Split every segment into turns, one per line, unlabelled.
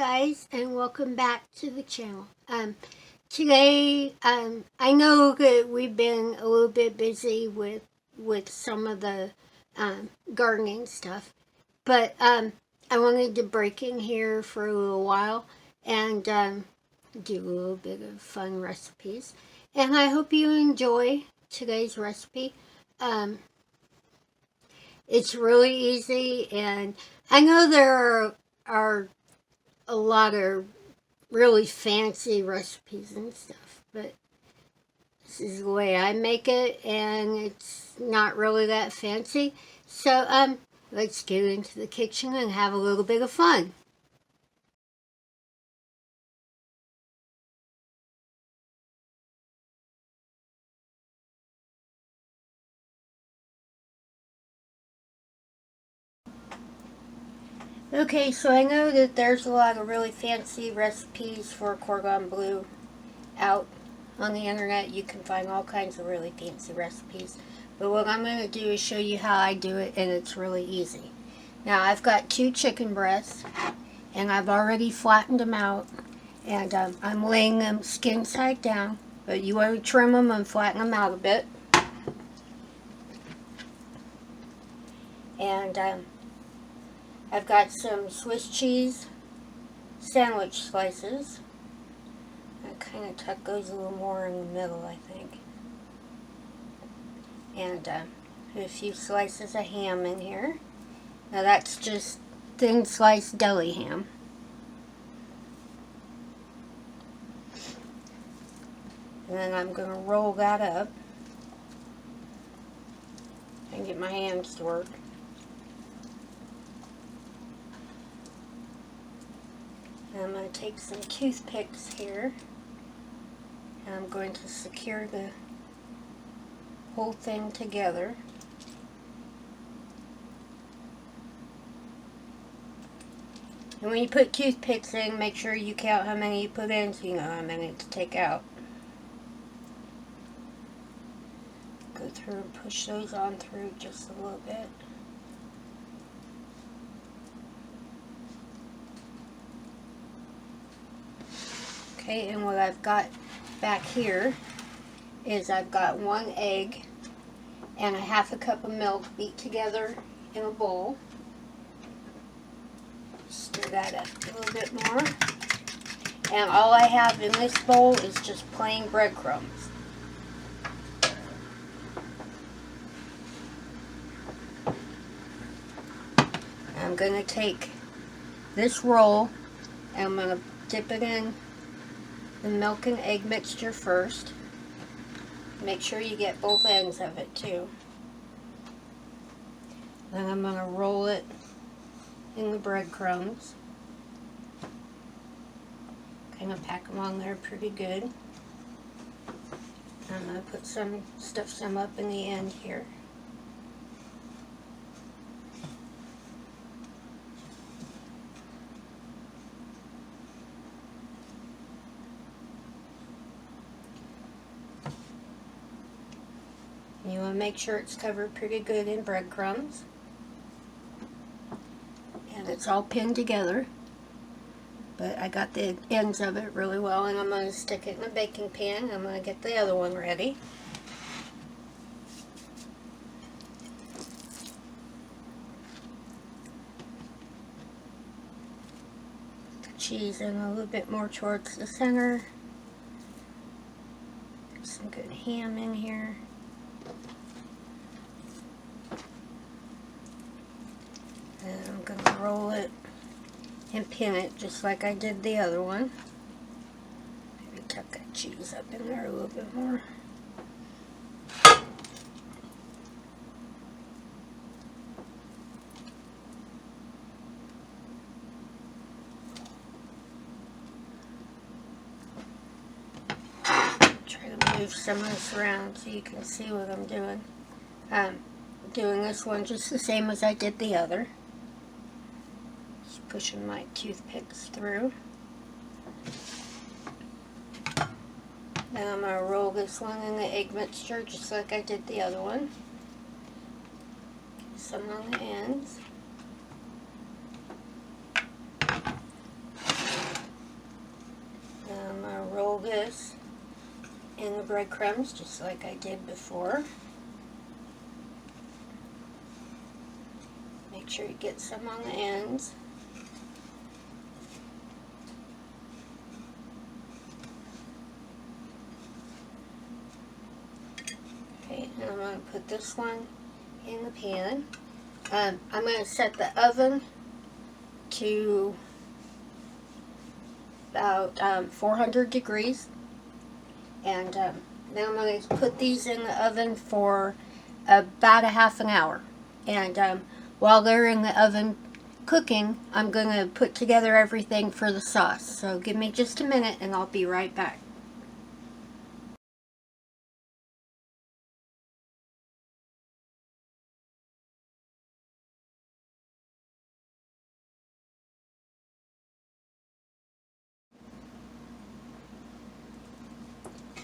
guys, and welcome back to the channel. Today, I know that we've been a little bit busy with some of the gardening stuff, but I wanted to break in here for a little while and do a little bit of fun recipes. And I hope you enjoy today's recipe. It's really easy, and I know there are a lot of really fancy recipes and stuff, but this is the way I make it, and it's not really that fancy. So let's get into the kitchen and have a little bit of fun. Okay, so I know that there's a lot of really fancy recipes for Cordon Bleu out on the internet. You can find all kinds of really fancy recipes. But what I'm going to do is show you how I do it, and it's really easy. Now, I've got 2 chicken breasts, and I've already flattened them out, and I'm laying them skin side down. But you want to trim them and flatten them out a bit. And I've got some Swiss cheese sandwich slices. I kind of tuck those a little more in the middle, I think. And a few slices of ham in here. Now that's just thin sliced deli ham. And then I'm going to roll that up and get my hands to work. And I'm going to take some toothpicks here, and I'm going to secure the whole thing together. And when you put toothpicks in, make sure you count how many you put in so you know how many to take out. Go through and push those on through just a little bit. Okay, and what I've got back here is I've got 1 egg and a 1/2 cup of milk beat together in a bowl. Stir that up a little bit more. And all I have in this bowl is just plain breadcrumbs. I'm going to take this roll and I'm going to dip it in the milk and egg mixture first. Make sure you get both ends of it too. Then I'm going to roll it in the breadcrumbs. Kind of pack them on there pretty good. I'm going to put stuff some up in the end here. You want to make sure it's covered pretty good in breadcrumbs. And it's all pinned together. But I got the ends of it really well, and I'm going to stick it in a baking pan. I'm going to get the other one ready. Put the cheese in a little bit more towards the center. Put some good ham in here. And I'm going to roll it and pin it just like I did the other one. Maybe tuck that cheese up in there a little bit more. Try to move some of this around so you can see what I'm doing. Doing this one just the same as I did the other. Just pushing my toothpicks through. Then I'm going to roll this one in the egg mixture just like I did the other one. Get some on the ends. this in the breadcrumbs just like I did before. Make sure you get some on the ends. Okay, and I'm going to put this one in the pan. I'm going to set the oven to about 400 degrees, and then I'm going to put these in the oven for about a half an hour. And while they're in the oven cooking, I'm going to put together everything for the sauce. So give me just a minute and I'll be right back.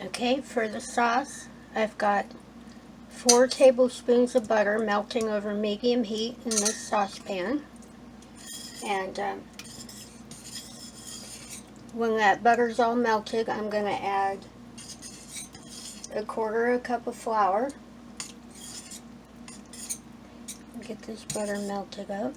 Okay, for the sauce, I've got 4 tablespoons of butter melting over medium heat in this saucepan. And when that butter's all melted, I'm going to add 1/4 cup of flour. Get this butter melted up.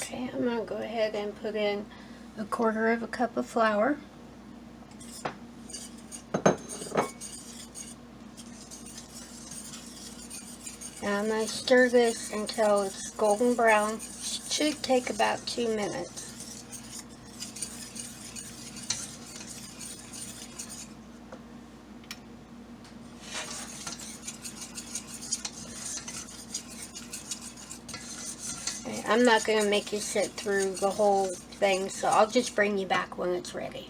Okay, I'm going to go ahead and put in 1/4 cup of flour. And I'm going to stir this until it's golden brown. Should take about 2 minutes. Okay, I'm not going to make you sit through the whole thing, so I'll just bring you back when it's ready.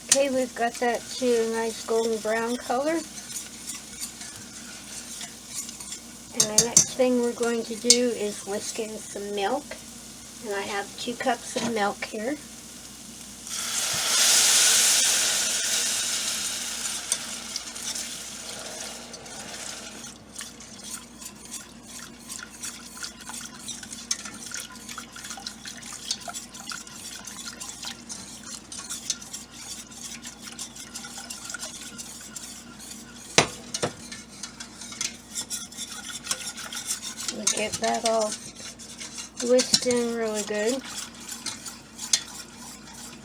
Okay, we've got that to a nice golden brown color. And the next thing we're going to do is whisk in some milk. And I have 2 cups of milk here. Get that all whisked in really good.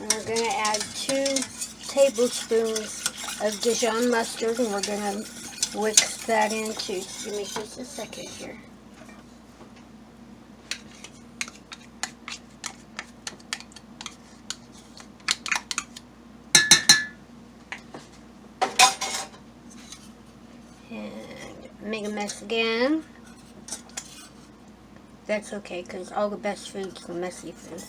And we're going to add 2 tablespoons of Dijon mustard, and we're going to whisk that in too. Give me just a second here. And make a mess again. That's okay, because all the best food's the messy food.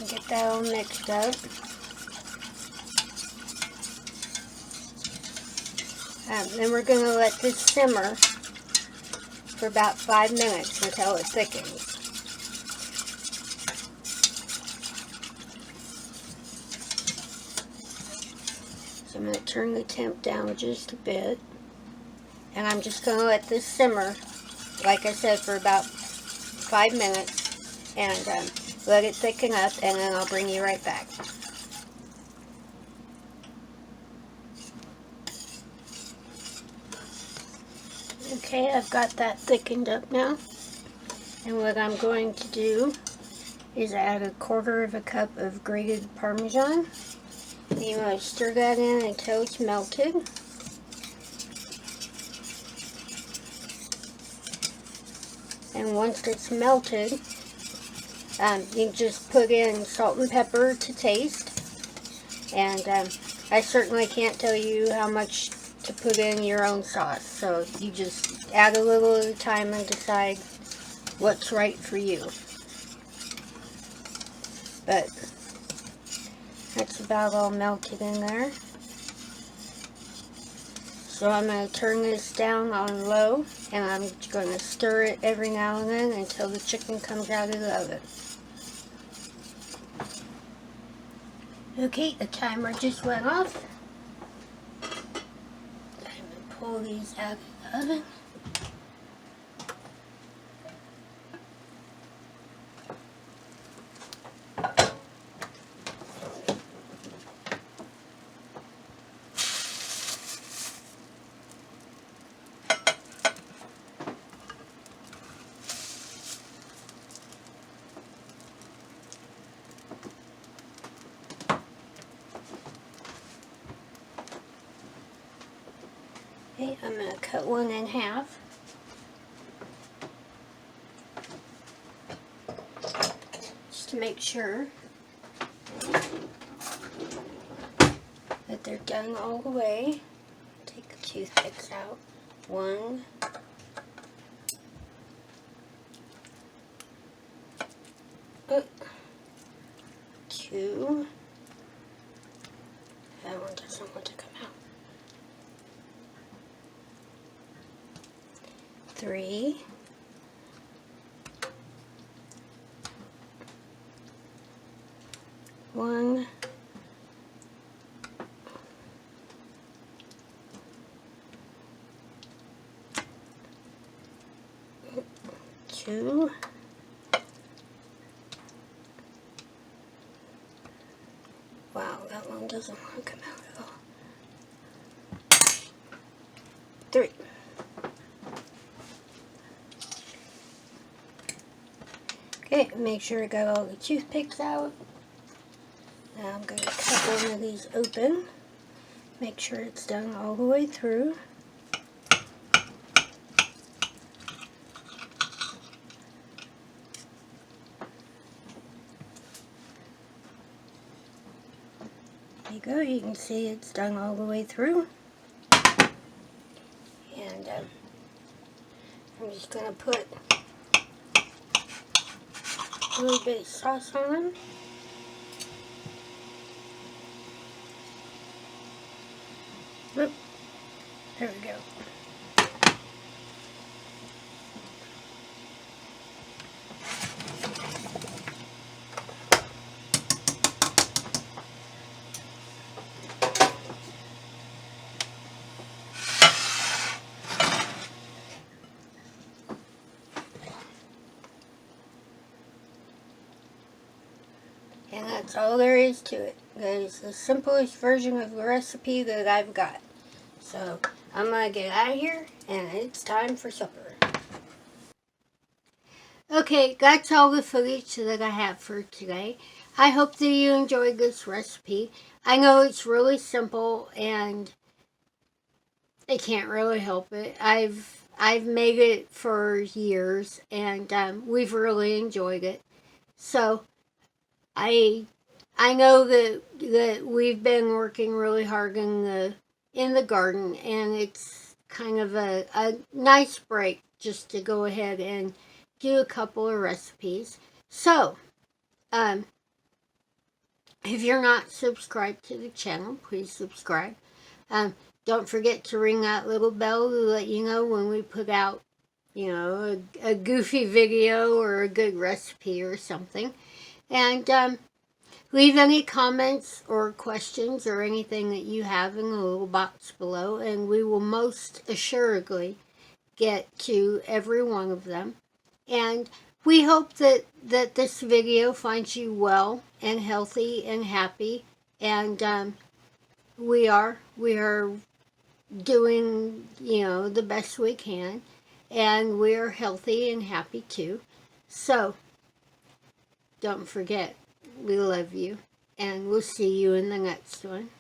Get that all mixed up. Then we're going to let this simmer for about 5 minutes until it thickens. So I'm going to turn the temp down just a bit. And I'm just going to let this simmer, like I said, for about 5 minutes, and let it thicken up, and then I'll bring you right back. Okay, I've got that thickened up now, and what I'm going to do is add 1/4 cup of grated Parmesan. And you want to stir that in until it's melted. And once it's melted, you just put in salt and pepper to taste. And I certainly can't tell you how much to put in your own sauce. So you just add a little at a time and decide what's right for you. but that's about all melted in there. So I'm going to turn this down on low, and I'm going to stir it every now and then until the chicken comes out of the oven. Okay, the timer just went off. I'm going to pull these out of the oven. Okay, I'm going to cut one in half. Just to make sure that they're done all the way. Take the toothpicks out. 1, 2. That one doesn't want to come out. 3. 1. 2. Wow, that one doesn't want to come out at all. 3. Okay, make sure I got all the toothpicks out. Now I'm going to cut one of these open. Make sure it's done all the way through. There you go, you can see it's done all the way through. And I'm just going to put a little bit of sauce on them. Oop, there we go. And that's all there is to it. That is the simplest version of the recipe that I've got. So I'm going to get out of here, and it's time for supper. Okay, that's all the footage that I have for today. I hope that you enjoyed this recipe. I know it's really simple, and I can't really help it. I've made it for years, and we've really enjoyed it. So I know that we've been working really hard in the garden, and it's kind of a nice break just to go ahead and do a couple of recipes. So, if you're not subscribed to the channel, please subscribe. Don't forget to ring that little bell to let you know when we put out, you know, a goofy video or a good recipe or something. And leave any comments or questions or anything that you have in the little box below, and we will most assuredly get to every one of them. And we hope that this video finds you well and healthy and happy, and we are doing, you know, the best we can, and we're healthy and happy too. So don't forget, we love you, and we'll see you in the next one.